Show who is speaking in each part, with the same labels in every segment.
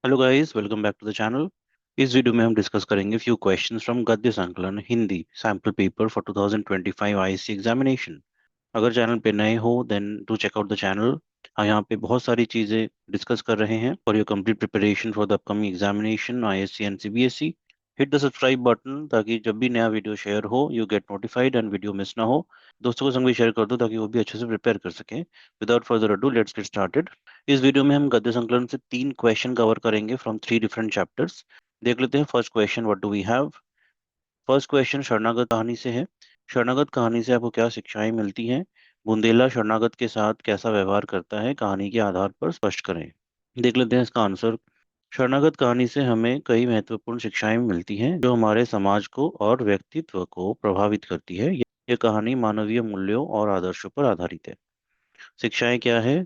Speaker 1: Hello guys, welcome back to the channel. इस video में हम डिस्कस करेंगे फ्यू क्वेश्चंस फ्रॉम गद्य संकलन Hindi sample paper for 2025 ISC examination. अगर चैनल पे नए हो then to check out the channel. हम यहाँ पे बहुत सारी चीज़ें डिस्कस कर रहे हैं for your complete preparation for the upcoming examination ISC and CBSE. Hit the subscribe button ताकि जब भी नया वीडियो शेयर हो you get notified and video miss ना हो। दोस्तों को संग भी शेयर कर दो ताकि वो भी अच्छे से प्रिपेयर कर सकें। Without further ado let's get started. इस वीडियो में हम गद्य संकलन से 3 क्वेश्चन कवर करेंगे फ्रॉम 3 डिफरेंट चैप्टर्स। देख लेते हैं first question, what do we have. First question Sharanagat कहानी से है। शरणागत कहानी से आपको क्या शिक्षाएं मिलती हैं? बुंदेला शरणागत के साथ कैसा व्यवहार करता है, कहानी के आधार पर स्पष्ट करें। देख लेते हैं इसका आंसर। शरणागत कहानी से हमें कई महत्वपूर्ण शिक्षाएं मिलती हैं जो हमारे समाज को और व्यक्तित्व को प्रभावित करती है। यह कहानी मानवीय मूल्यों और आदर्शों पर आधारित है। शिक्षाएं क्या है?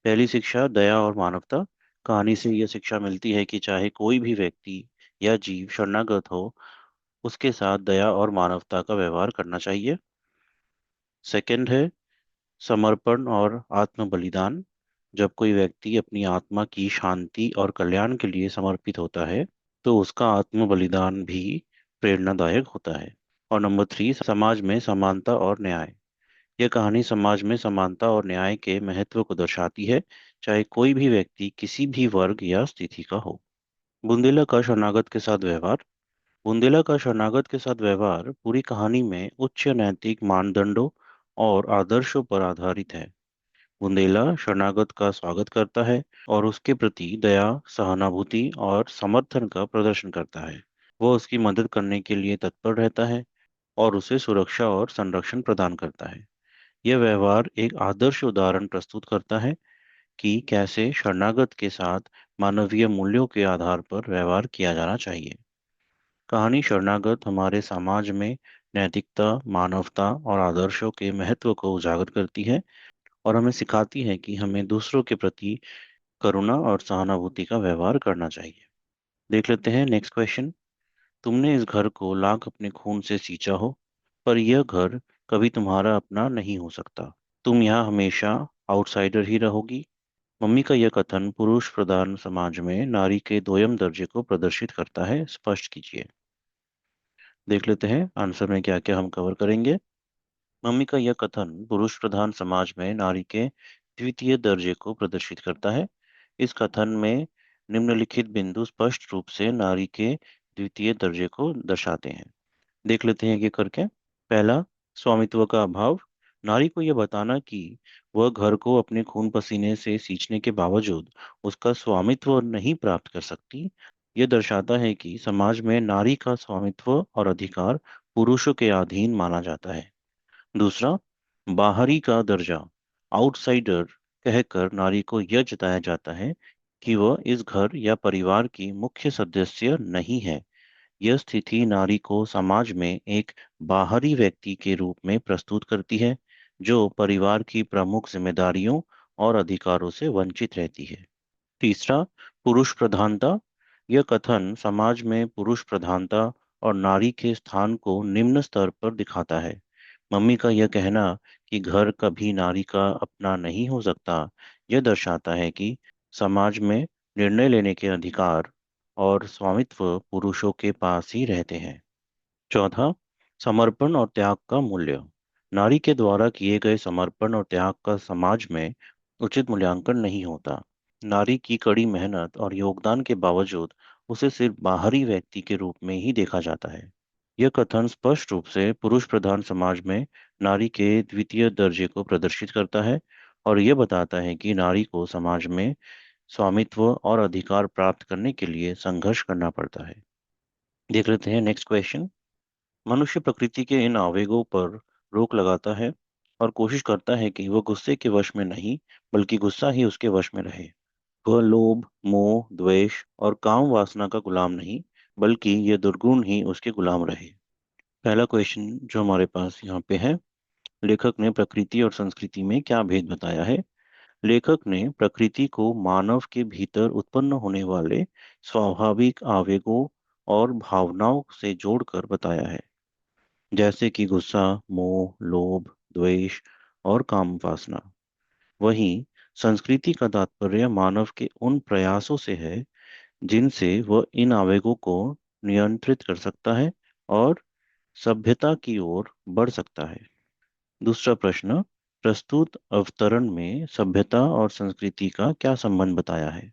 Speaker 1: पहली शिक्षा दया और मानवता। कहानी से यह शिक्षा मिलती है कि चाहे कोई भी व्यक्ति या जीव शरणागत हो, उसके साथ दया और मानवता का व्यवहार करना चाहिए। सेकंड है समर्पण और आत्म बलिदान। जब कोई व्यक्ति अपनी आत्मा की शांति और कल्याण के लिए समर्पित होता है तो उसका आत्म बलिदान भी प्रेरणादायक होता है। और नंबर 3, समाज में समानता और न्याय। यह कहानी समाज में समानता और न्याय के महत्व को दर्शाती है, चाहे कोई भी व्यक्ति किसी भी वर्ग या स्थिति का हो। बुंदेला का शरणागत के साथ व्यवहार। बुंदेला का शरणागत के साथ व्यवहार पूरी कहानी में उच्च नैतिक मानदंडों और आदर्शों पर आधारित है। बुंदेला शरणागत का स्वागत करता है और उसके प्रति दया, सहानुभूति और समर्थन का प्रदर्शन करता है। वह उसकी मदद करने के लिए तत्पर रहता है और उसे सुरक्षा और संरक्षण प्रदान करता है। यह व्यवहार एक आदर्श उदाहरण प्रस्तुत करता है कि कैसे शरणागत के साथ मानवीय मूल्यों के आधार पर व्यवहार किया जाना चाहिए। कहानी शरणागत हमारे समाज में नैतिकता, मानवता और आदर्शों के महत्व को उजागर करती है और हमें सिखाती है कि हमें दूसरों के प्रति करुणा और सहानुभूति का व्यवहार करना चाहिए। देख लेते हैं नेक्स्ट क्वेश्चन। तुमने इस घर को लाख अपने खून से सींचा हो, पर यह घर कभी तुम्हारा अपना नहीं हो सकता। तुम यहाँ हमेशा आउटसाइडर ही रहोगी। मम्मी का यह कथन पुरुष प्रधान समाज में नारी के दोयम दर्जे को प्रदर्शित करता है, स्पष्ट कीजिए। देख लेते हैं आंसर में क्या क्या हम कवर करेंगे। मम्मी का यह कथन पुरुष प्रधान समाज में नारी के द्वितीय दर्जे को प्रदर्शित करता है। इस कथन में निम्नलिखित बिंदु स्पष्ट रूप से नारी के द्वितीय दर्जे को दर्शाते हैं। देख लेते हैं ये करके। पहला, स्वामित्व का अभाव। नारी को यह बताना कि वह घर को अपने खून पसीने से सींचने के बावजूद उसका स्वामित्व नहीं प्राप्त कर सकती, यह दर्शाता है कि समाज में नारी का स्वामित्व और अधिकार पुरुषों के अधीन माना जाता है। दूसरा, बाहरी का दर्जा। आउटसाइडर कहकर नारी को यह जताया जाता है कि वह इस घर या परिवार की मुख्य सदस्य नहीं है। यह स्थिति नारी को समाज में एक बाहरी व्यक्ति के रूप में प्रस्तुत करती है जो परिवार की प्रमुख जिम्मेदारियों और अधिकारों से वंचित रहती है। तीसरा, पुरुष प्रधानता। यह कथन समाज में पुरुष प्रधानता और नारी के स्थान को निम्न स्तर पर दिखाता है। मम्मी का यह कहना कि घर कभी नारी का अपना नहीं हो सकता, यह दर्शाता है कि समाज में निर्णय लेने के अधिकार और स्वामित्व पुरुषों के पास ही रहते हैं। चौथा, समर्पण और त्याग का मूल्य। नारी के द्वारा किए गए समर्पण और त्याग का समाज में उचित मूल्यांकन नहीं होता। नारी की कड़ी मेहनत और योगदान के बावजूद उसे सिर्फ बाहरी व्यक्ति के रूप में ही देखा जाता है। यह कथन स्पष्ट रूप से पुरुष प्रधान समाज में नारी के द्वितीय दर्जे को प्रदर्शित करता है और यह बताता है कि नारी को समाज में स्वामित्व और अधिकार प्राप्त करने के लिए संघर्ष करना पड़ता है। देख लेते हैं नेक्स्ट क्वेश्चन। मनुष्य प्रकृति के इन आवेगों पर रोक लगाता है और कोशिश करता है कि वह गुस्से के वश में नहीं, बल्कि गुस्सा ही उसके वश में रहे। वह लोभ, मोह, द्वेष और काम वासना का गुलाम नहीं, बल्कि ये दुर्गुण ही उसके गुलाम रहे। पहला क्वेश्चन जो हमारे पास यहाँ पे है, लेखक ने प्रकृति और संस्कृति में क्या भेद बताया है? लेखक ने प्रकृति को मानव के भीतर उत्पन्न होने वाले स्वाभाविक आवेगों और भावनाओं से जोड़कर बताया है, जैसे कि गुस्सा, मोह, लोभ, द्वेष और काम वासना। वहीं संस्कृति का तात्पर्य मानव के उन प्रयासों से है जिनसे वह इन आवेगों को नियंत्रित कर सकता है और सभ्यता की ओर बढ़ सकता है। दूसरा प्रश्न, प्रस्तुत अवतरण में सभ्यता और संस्कृति का क्या संबंध बताया है?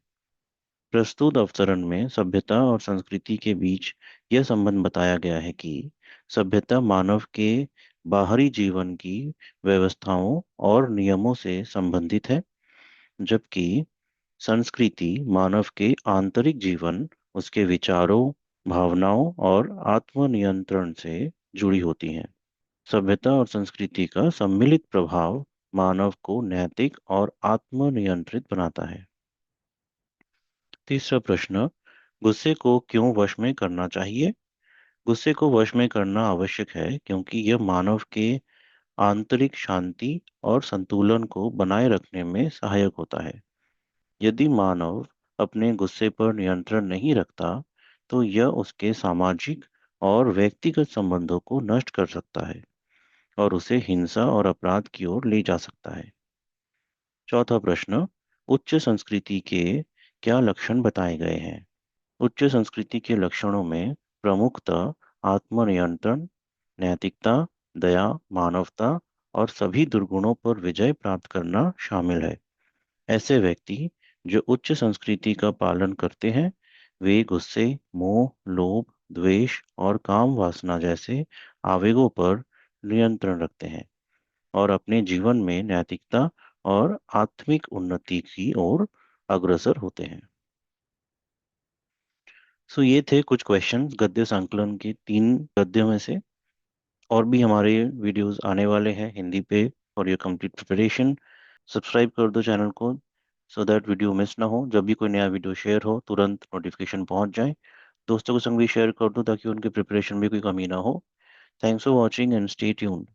Speaker 1: प्रस्तुत अवतरण में सभ्यता और संस्कृति के बीच यह संबंध बताया गया है कि सभ्यता मानव के बाहरी जीवन की व्यवस्थाओं और नियमों से संबंधित है, जबकि संस्कृति मानव के आंतरिक जीवन, उसके विचारों, भावनाओं और आत्मनियंत्रण से जुड़ी होती हैं। सभ्यता और संस्कृति का सम्मिलित प्रभाव मानव को नैतिक और आत्मनियंत्रित बनाता है। तीसरा प्रश्न, गुस्से को क्यों वश में करना चाहिए? गुस्से को वश में करना आवश्यक है क्योंकि यह मानव के आंतरिक शांति और संतुलन को बनाए रखने में सहायक होता है। यदि मानव अपने गुस्से पर नियंत्रण नहीं रखता, तो यह उसके सामाजिक और व्यक्तिगत संबंधों को नष्ट कर सकता है और उसे हिंसा और अपराध की ओर ले जा सकता है। चौथा प्रश्न, उच्च संस्कृति के क्या लक्षण बताए गए हैं? उच्च संस्कृति के लक्षणों में प्रमुखतः आत्मनियंत्रण, नैतिकता, दया, मानवता और सभी दुर्गुणों पर विजय प्राप्त करना शामिल है। ऐसे व्यक्ति जो उच्च संस्कृति का पालन करते हैं, वे गुस्से, मोह, लोभ, द्वेष और काम वासना जैसे आवेगों पर नियंत्रण रखते हैं और अपने जीवन में नैतिकता और आत्मिक उन्नति की ओर अग्रसर होते हैं। सो ये थे कुछ क्वेश्चंस गद्य संकलन के 3 गद्यों में से। और भी हमारे वीडियोस आने वाले हैं हिंदी पे for your complete preparation. Subscribe कर दो चैनल को सो दैट वीडियो मिस ना हो। जब भी कोई नया वीडियो शेयर हो तुरंत नोटिफिकेशन पहुंच जाए। दोस्तों के संग भी शेयर कर दो ताकि उनके प्रिपरेशन में कोई कमी ना हो। Thanks for watching and stay tuned.